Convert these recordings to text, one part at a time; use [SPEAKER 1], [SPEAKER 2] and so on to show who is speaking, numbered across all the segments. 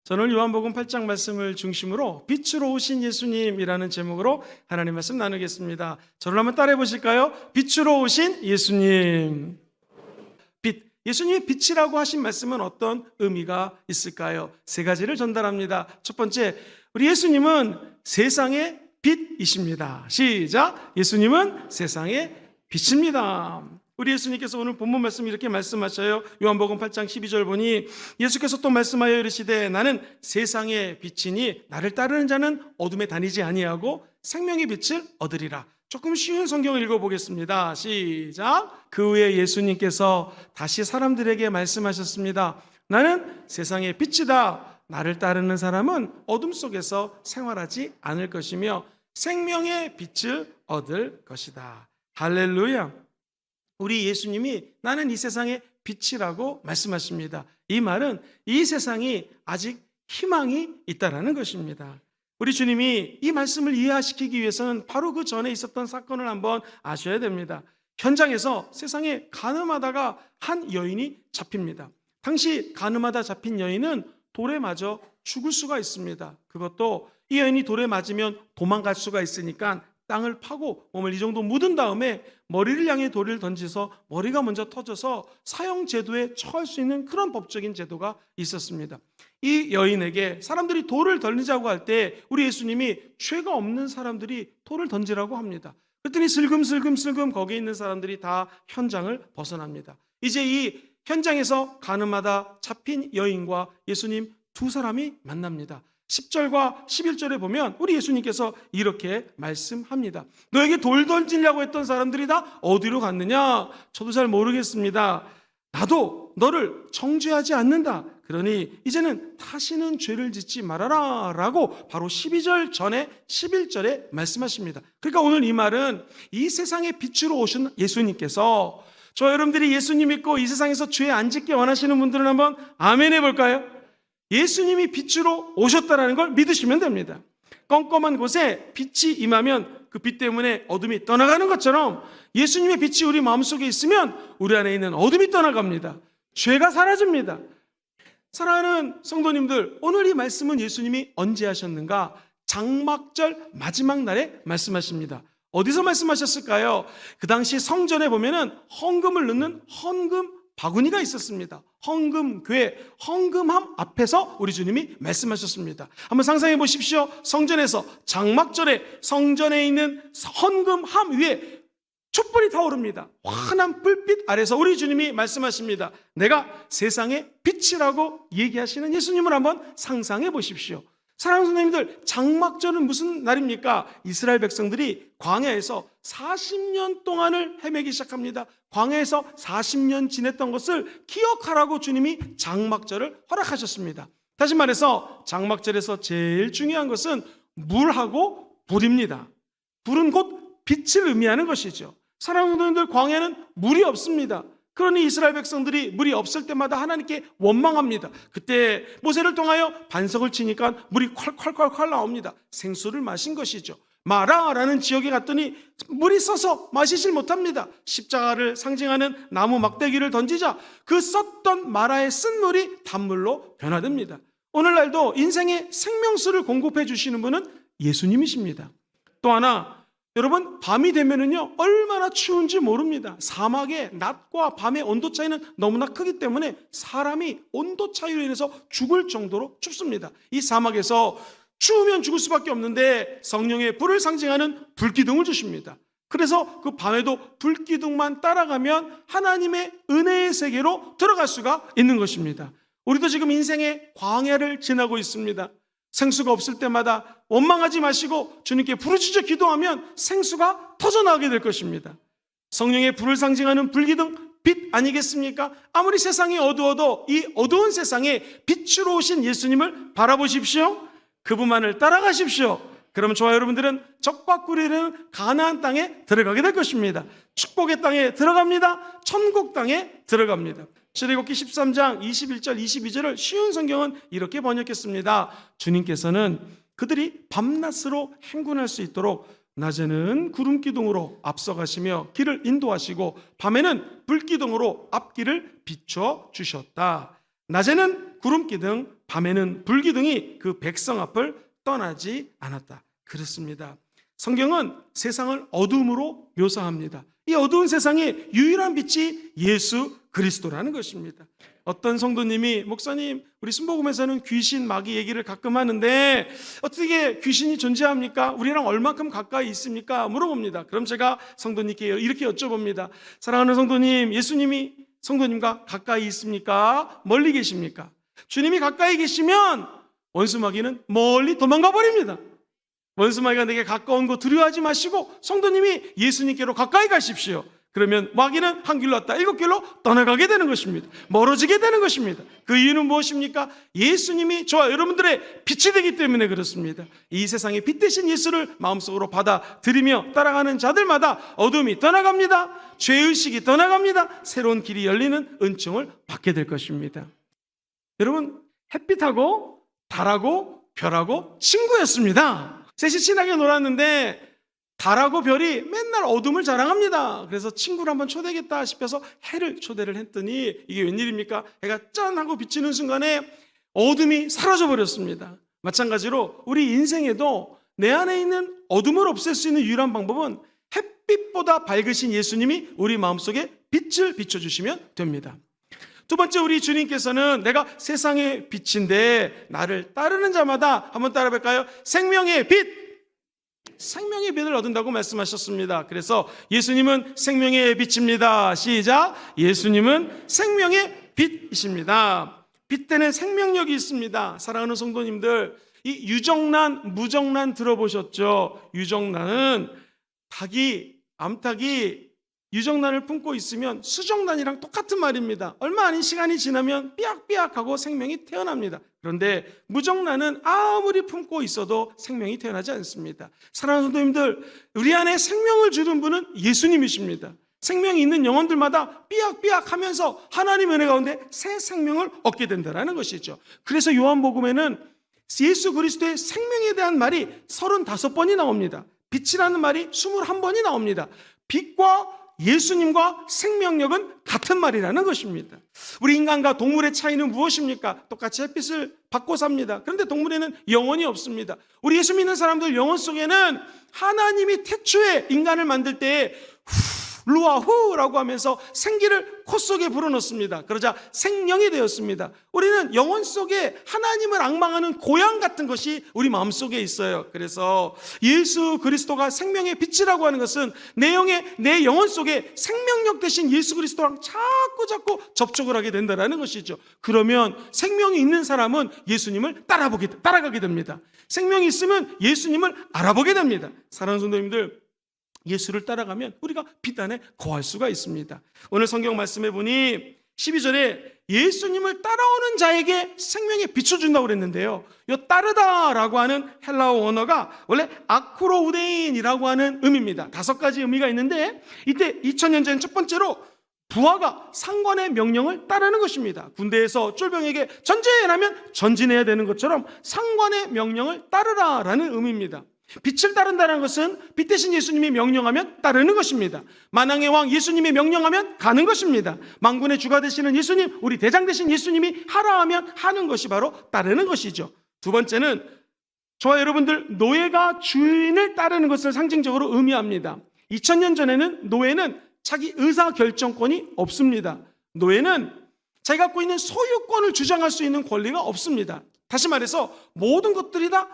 [SPEAKER 1] 저는 요한복음 8장 말씀을 중심으로 빛으로 오신 예수님이라는 제목으로 하나님 말씀 나누겠습니다. 저를 한번 따라해 보실까요? 빛으로 오신 예수님. 빛. 예수님이 빛이라고 하신 말씀은 어떤 의미가 있을까요? 세 가지를 전달합니다. 첫 번째, 우리 예수님은 세상의 빛이십니다. 시작. 예수님은 세상의 빛입니다. 우리 예수님께서 오늘 본문 말씀 이렇게 말씀하셔요. 요한복음 8장 12절 보니 예수께서 또 말씀하여 이르시되 나는 세상의 빛이니 나를 따르는 자는 어둠에 다니지 아니하고 생명의 빛을 얻으리라. 조금 쉬운 성경을 읽어보겠습니다. 시작. 그 후에 예수님께서 다시 사람들에게 말씀하셨습니다. 나는 세상의 빛이다. 나를 따르는 사람은 어둠 속에서 생활하지 않을 것이며 생명의 빛을 얻을 것이다. 할렐루야. 우리 예수님이 나는 이 세상의 빛이라고 말씀하십니다. 이 말은 이 세상이 아직 희망이 있다라는 것입니다. 우리 주님이 이 말씀을 이해시키기 위해서는 바로 그 전에 있었던 사건을 한번 아셔야 됩니다. 현장에서 세상에 가늠하다가 한 여인이 잡힙니다. 당시 가늠하다 잡힌 여인은 돌에 맞아 죽을 수가 있습니다. 그것도 이 여인이 돌에 맞으면 도망갈 수가 있으니까 땅을 파고 몸을 이 정도 묻은 다음에 머리를 향해 돌을 던져서 머리가 먼저 터져서 사형제도에 처할 수 있는 그런 법적인 제도가 있었습니다. 이 여인에게 사람들이 돌을 던지자고 할 때 우리 예수님이 죄가 없는 사람들이 돌을 던지라고 합니다. 그랬더니 슬금슬금 거기에 있는 사람들이 다 현장을 벗어납니다. 이제 이 현장에서 가늠하다 잡힌 여인과 예수님 두 사람이 만납니다. 10절과 11절에 보면 우리 예수님께서 이렇게 말씀합니다. 너에게 돌 던지려고 했던 사람들이 다 어디로 갔느냐? 저도 잘 모르겠습니다. 나도 너를 정죄하지 않는다. 그러니 이제는 다시는 죄를 짓지 말아라 라고 바로 12절 전에 11절에 말씀하십니다. 그러니까 오늘 이 말은 이 세상의 빛으로 오신 예수님께서 저 여러분들이 예수님 믿고 이 세상에서 죄 안 짓게 원하시는 분들은 한번 아멘 해볼까요? 예수님이 빛으로 오셨다는 걸 믿으시면 됩니다. 껌껌한 곳에 빛이 임하면 그 빛 때문에 어둠이 떠나가는 것처럼 예수님의 빛이 우리 마음속에 있으면 우리 안에 있는 어둠이 떠나갑니다. 죄가 사라집니다. 사랑하는 성도님들, 오늘 이 말씀은 예수님이 언제 하셨는가? 장막절 마지막 날에 말씀하십니다. 어디서 말씀하셨을까요? 그 당시 성전에 보면은 헌금을 넣는 헌금 바구니가 있었습니다. 헌금궤, 헌금함 앞에서 우리 주님이 말씀하셨습니다. 한번 상상해 보십시오. 성전에서 장막절에 성전에 있는 헌금함 위에 촛불이 타오릅니다. 환한 불빛 아래서 우리 주님이 말씀하십니다. 내가 세상의 빛이라고 얘기하시는 예수님을 한번 상상해 보십시오. 사랑하는 선생님들, 장막절은 무슨 날입니까? 이스라엘 백성들이 광야에서 40년 동안을 헤매기 시작합니다. 광야에서 40년 지냈던 것을 기억하라고 주님이 장막절을 허락하셨습니다. 다시 말해서 장막절에서 제일 중요한 것은 물하고 불입니다. 불은 곧 빛을 의미하는 것이죠. 사랑하는 선생님들, 광야는 물이 없습니다. 그러니 이스라엘 백성들이 물이 없을 때마다 하나님께 원망합니다. 그때 모세를 통하여 반석을 치니까 물이 콸콸콸콸 나옵니다. 생수를 마신 것이죠. 마라라는 지역에 갔더니 물이 써서 마시질 못합니다. 십자가를 상징하는 나무 막대기를 던지자 그 썼던 마라의 쓴 물이 단물로 변화됩니다. 오늘날도 인생의 생명수를 공급해 주시는 분은 예수님이십니다. 또 하나, 여러분, 밤이 되면은요 얼마나 추운지 모릅니다. 사막의 낮과 밤의 온도 차이는 너무나 크기 때문에 사람이 온도 차이로 인해서 죽을 정도로 춥습니다. 이 사막에서 추우면 죽을 수밖에 없는데 성령의 불을 상징하는 불기둥을 주십니다. 그래서 그 밤에도 불기둥만 따라가면 하나님의 은혜의 세계로 들어갈 수가 있는 것입니다. 우리도 지금 인생의 광야를 지나고 있습니다. 생수가 없을 때마다 원망하지 마시고 주님께 부르짖어 기도하면 생수가 터져나오게 될 것입니다. 성령의 불을 상징하는 불기둥, 빛 아니겠습니까? 아무리 세상이 어두워도 이 어두운 세상에 빛으로 오신 예수님을 바라보십시오. 그분만을 따라가십시오. 그러면 저와 여러분들은 적과 꿀이는 가나안 땅에 들어가게 될 것입니다. 축복의 땅에 들어갑니다. 천국 땅에 들어갑니다. 출애굽기 13장 21절 22절을 쉬운 성경은 이렇게 번역했습니다. 주님께서는 그들이 밤낮으로 행군할 수 있도록 낮에는 구름기둥으로 앞서가시며 길을 인도하시고 밤에는 불기둥으로 앞길을 비춰주셨다. 낮에는 구름기둥, 밤에는 불기둥이 그 백성 앞을 떠나지 않았다. 그렇습니다. 성경은 세상을 어둠으로 묘사합니다. 이 어두운 세상의 유일한 빛이 예수 그리스도라는 것입니다. 어떤 성도님이 목사님, 우리 순복음에서는 귀신, 마귀 얘기를 가끔 하는데 어떻게 귀신이 존재합니까? 우리랑 얼마큼 가까이 있습니까? 물어봅니다. 그럼 제가 성도님께 이렇게 여쭤봅니다. 사랑하는 성도님, 예수님이 성도님과 가까이 있습니까? 멀리 계십니까? 주님이 가까이 계시면 원수 마귀는 멀리 도망가 버립니다. 원수 마귀가 내게 가까운 거 두려워하지 마시고 성도님이 예수님께로 가까이 가십시오. 그러면 마귀는 한 길로 왔다 7길로 떠나가게 되는 것입니다. 멀어지게 되는 것입니다. 그 이유는 무엇입니까? 예수님이 저와 여러분들의 빛이 되기 때문에 그렇습니다. 이 세상에 빛 대신 예수를 마음속으로 받아들이며 따라가는 자들마다 어둠이 떠나갑니다. 죄의식이 떠나갑니다. 새로운 길이 열리는 은총을 받게 될 것입니다. 여러분, 햇빛하고 달하고 별하고 친구였습니다. 셋이 친하게 놀았는데 달하고 별이 맨날 어둠을 자랑합니다. 그래서 친구를 한번 초대하겠다 싶어서 해를 초대를 했더니 이게 웬일입니까? 해가 짠 하고 비치는 순간에 어둠이 사라져 버렸습니다. 마찬가지로 우리 인생에도 내 안에 있는 어둠을 없앨 수 있는 유일한 방법은 햇빛보다 밝으신 예수님이 우리 마음속에 빛을 비춰주시면 됩니다. 두 번째, 우리 주님께서는 내가 세상의 빛인데 나를 따르는 자마다 한번 따라볼까요? 생명의 빛! 생명의 빛을 얻는다고 말씀하셨습니다. 그래서 예수님은 생명의 빛입니다. 시작! 예수님은 생명의 빛이십니다. 빛에는 생명력이 있습니다. 사랑하는 성도님들, 이 유정란, 무정란 들어보셨죠? 유정란은 닭이, 암탉이 유정란을 품고 있으면 수정란이랑 똑같은 말입니다. 얼마 아닌 시간이 지나면 삐약삐약하고 생명이 태어납니다. 그런데 무정란은 아무리 품고 있어도 생명이 태어나지 않습니다. 사랑하는 성도님들, 우리 안에 생명을 주는 분은 예수님이십니다. 생명이 있는 영혼들마다 삐약삐약 하면서 하나님의 은혜 가운데 새 생명을 얻게 된다는 것이죠. 그래서 요한복음에는 예수 그리스도의 생명에 대한 말이 35번이 나옵니다. 빛이라는 말이 21번이 나옵니다. 빛과 예수님과 생명력은 같은 말이라는 것입니다. 우리 인간과 동물의 차이는 무엇입니까? 똑같이 햇빛을 받고 삽니다. 그런데 동물에는 영혼이 없습니다. 우리 예수 믿는 사람들 영혼 속에는 하나님이 태초에 인간을 만들 때에 루아후라고 하면서 생기를 코 속에 불어넣습니다. 그러자 생명이 되었습니다. 우리는 영혼 속에 하나님을 앙망하는 고향 같은 것이 우리 마음속에 있어요. 그래서 예수 그리스도가 생명의 빛이라고 하는 것은 내 영혼 속에 생명력 대신 예수 그리스도랑 자꾸 접촉을 하게 된다는 것이죠. 그러면 생명이 있는 사람은 예수님을 따라가게 됩니다. 생명이 있으면 예수님을 알아보게 됩니다. 사랑하는 성도님들, 예수를 따라가면 우리가 빛 안에 거할 수가 있습니다. 오늘 성경 말씀해 보니 12절에 예수님을 따라오는 자에게 생명의 빛을 준다고 그랬는데요, 이 따르다라고 하는 헬라어 원어가 원래 아크로우데인이라고 하는 의미입니다. 5가지 의미가 있는데 이때 2000년 전 첫 번째로 부하가 상관의 명령을 따르는 것입니다. 군대에서 쫄병에게 전진하면 전진해야 되는 것처럼 상관의 명령을 따르라라는 의미입니다. 빛을 따른다는 것은 빛 대신 예수님이 명령하면 따르는 것입니다. 만왕의 왕 예수님이 명령하면 가는 것입니다. 만군의 주가 되시는 예수님, 우리 대장 되신 예수님이 하라 하면 하는 것이 바로 따르는 것이죠. 두 번째는 저와 여러분들 노예가 주인을 따르는 것을 상징적으로 의미합니다. 2000년 전에는 노예는 자기 의사결정권이 없습니다. 노예는 자기가 갖고 있는 소유권을 주장할 수 있는 권리가 없습니다. 다시 말해서 모든 것들이 다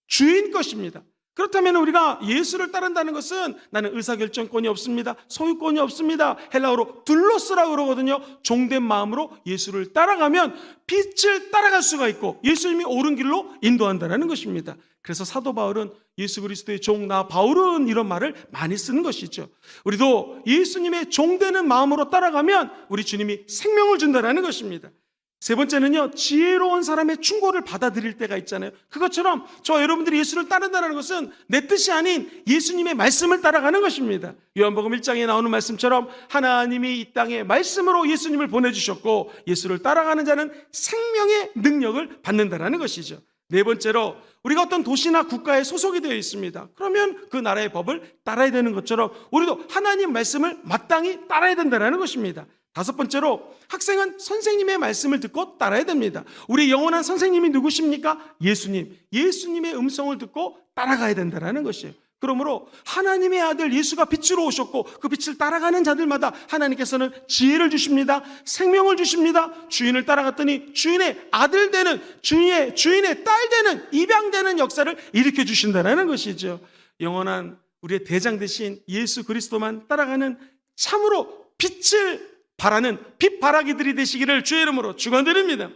[SPEAKER 1] 주인 것입니다. 그렇다면 우리가 예수를 따른다는 것은 나는 의사결정권이 없습니다. 소유권이 없습니다. 헬라어로 둘로스라고 그러거든요. 종된 마음으로 예수를 따라가면 빛을 따라갈 수가 있고 예수님이 옳은 길로 인도한다는 것입니다. 그래서 사도 바울은 예수 그리스도의 종 나 바울은 이런 말을 많이 쓰는 것이죠. 우리도 예수님의 종되는 마음으로 따라가면 우리 주님이 생명을 준다는 것입니다. 세 번째는요, 지혜로운 사람의 충고를 받아들일 때가 있잖아요. 그것처럼 저와 여러분들이 예수를 따른다는 것은 내 뜻이 아닌 예수님의 말씀을 따라가는 것입니다. 요한복음 1장에 나오는 말씀처럼 하나님이 이 땅에 말씀으로 예수님을 보내주셨고 예수를 따라가는 자는 생명의 능력을 받는다는 것이죠. 네 번째로 우리가 어떤 도시나 국가에 소속이 되어 있습니다. 그러면 그 나라의 법을 따라야 되는 것처럼 우리도 하나님 말씀을 마땅히 따라야 된다는 것입니다. 다섯 번째로 학생은 선생님의 말씀을 듣고 따라야 됩니다. 우리 영원한 선생님이 누구십니까? 예수님. 예수님의 음성을 듣고 따라가야 된다는 것이에요. 그러므로 하나님의 아들 예수가 빛으로 오셨고 그 빛을 따라가는 자들마다 하나님께서는 지혜를 주십니다. 생명을 주십니다. 주인을 따라갔더니 주인의 아들 되는, 주인의 딸 되는, 입양되는 역사를 일으켜 주신다는 것이죠. 영원한 우리의 대장 되신 예수 그리스도만 따라가는 참으로 빛을 바라는 빛바라기들이 되시기를 주의 이름으로 축원드립니다.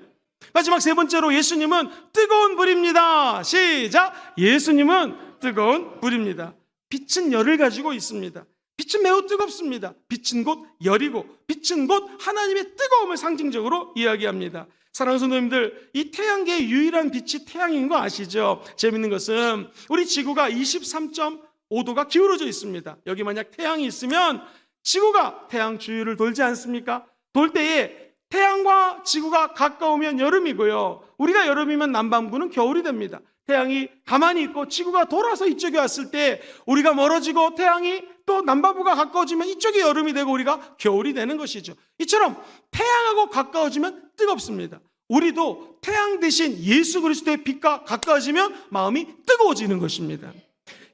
[SPEAKER 1] 마지막 세 번째로 예수님은 뜨거운 불입니다. 시작! 예수님은 뜨거운 불입니다. 빛은 열을 가지고 있습니다. 빛은 매우 뜨겁습니다. 빛은 곧 열이고 빛은 곧 하나님의 뜨거움을 상징적으로 이야기합니다. 사랑하는 성도님들, 이 태양계의 유일한 빛이 태양인 거 아시죠? 재밌는 것은 우리 지구가 23.5도가 기울어져 있습니다. 여기 만약 태양이 있으면 지구가 태양 주위를 돌지 않습니까? 돌 때에 태양과 지구가 가까우면 여름이고요. 우리가 여름이면 남반구는 겨울이 됩니다. 태양이 가만히 있고 지구가 돌아서 이쪽에 왔을 때 우리가 멀어지고 태양이 또 남반구가 가까워지면 이쪽이 여름이 되고 우리가 겨울이 되는 것이죠. 이처럼 태양하고 가까워지면 뜨겁습니다. 우리도 태양 대신 예수 그리스도의 빛과 가까워지면 마음이 뜨거워지는 것입니다.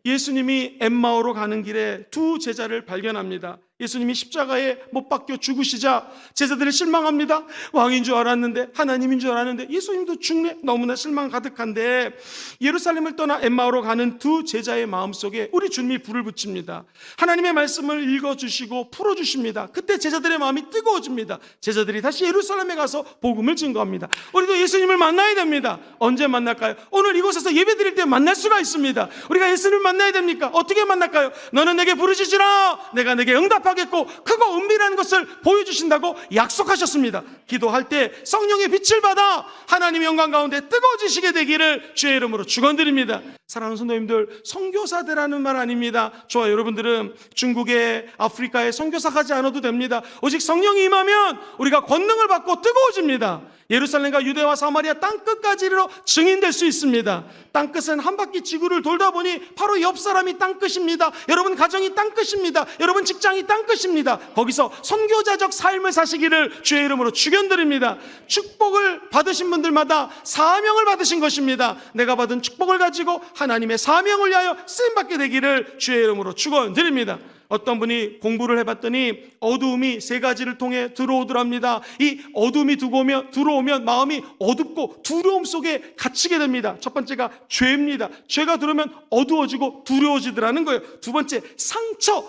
[SPEAKER 1] 예수님이 엠마오로 가는 길에 두 제자를 발견합니다. 예수님이 십자가에 못 박혀 죽으시자 제자들이 실망합니다. 왕인 줄 알았는데, 하나님인 줄 알았는데 예수님도 죽네. 너무나 실망 가득한데 예루살렘을 떠나 엠마오로 가는 두 제자의 마음속에 우리 주님이 불을 붙입니다. 하나님의 말씀을 읽어주시고 풀어주십니다. 그때 제자들의 마음이 뜨거워집니다. 제자들이 다시 예루살렘에 가서 복음을 증거합니다. 우리도 예수님을 만나야 됩니다. 언제 만날까요? 오늘 이곳에서 예배드릴 때 만날 수가 있습니다. 우리가 예수님을 만나야 됩니까? 어떻게 만날까요? 너는 내게 부르짖으라. 내가 내게 응답하겠고 크고 은밀한 것을 보여주신다고 약속하셨습니다. 기도할 때 성령의 빛을 받아 하나님의 영광 가운데 뜨거워지시게 되기를 주의 이름으로 축원드립니다. 사랑하는 성도님들, 선교사대라는 말 아닙니다. 저와 여러분들은 중국에, 아프리카에 선교사 가지 않아도 됩니다. 오직 성령이 임하면 우리가 권능을 받고 뜨거워집니다. 예루살렘과 유대와 사마리아 땅끝까지 이르러 증인될 수 있습니다. 땅끝은 한 바퀴 지구를 돌다 보니 바로 옆 사람이 땅끝입니다. 여러분 가정이 땅끝입니다. 여러분 직장이 땅끝입니다. 거기서 선교자적 삶을 사시기를 주의 이름으로 축원드립니다. 축복을 받으신 분들마다 사명을 받으신 것입니다. 내가 받은 축복을 가지고 하나님의 사명을 위하여 쓰임받게 되기를 주의 이름으로 축원드립니다. 어떤 분이 공부를 해봤더니 어두움이 세 가지를 통해 들어오더랍니다. 이 어두움이 들어오면 마음이 어둡고 두려움 속에 갇히게 됩니다. 첫 번째가 죄입니다. 죄가 들어오면 어두워지고 두려워지더라는 거예요. 두 번째,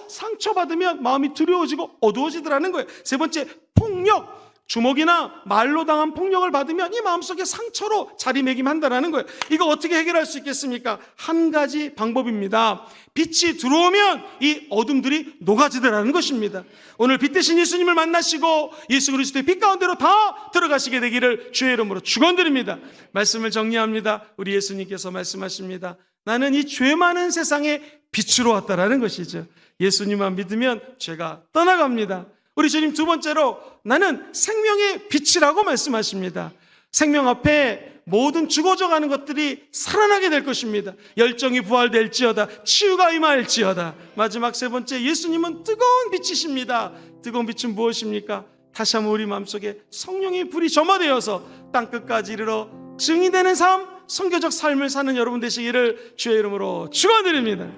[SPEAKER 1] 상처받으면 마음이 두려워지고 어두워지더라는 거예요. 세 번째, 폭력. 주먹이나 말로 당한 폭력을 받으면 이 마음속에 상처로 자리매김한다는 거예요. 이거 어떻게 해결할 수 있겠습니까? 한 가지 방법입니다. 빛이 들어오면 이 어둠들이 녹아지더라는 것입니다. 오늘 빛 대신 예수님을 만나시고 예수 그리스도의 빛 가운데로 다 들어가시게 되기를 주의 이름으로 축원드립니다. 말씀을 정리합니다. 우리 예수님께서 말씀하십니다. 나는 이 죄 많은 세상에 빛으로 왔다라는 것이죠. 예수님만 믿으면 죄가 떠나갑니다. 우리 주님 두 번째로 나는 생명의 빛이라고 말씀하십니다. 생명 앞에 모든 죽어져가는 것들이 살아나게 될 것입니다. 열정이 부활될지어다, 치유가 임할지어다. 마지막 세 번째, 예수님은 뜨거운 빛이십니다. 뜨거운 빛은 무엇입니까? 다시 한번 우리 마음속에 성령의 불이 점화되어서 땅끝까지 이르러 증인되는 삶, 선교적 삶을 사는 여러분 되시기를 주의 이름으로 축원드립니다.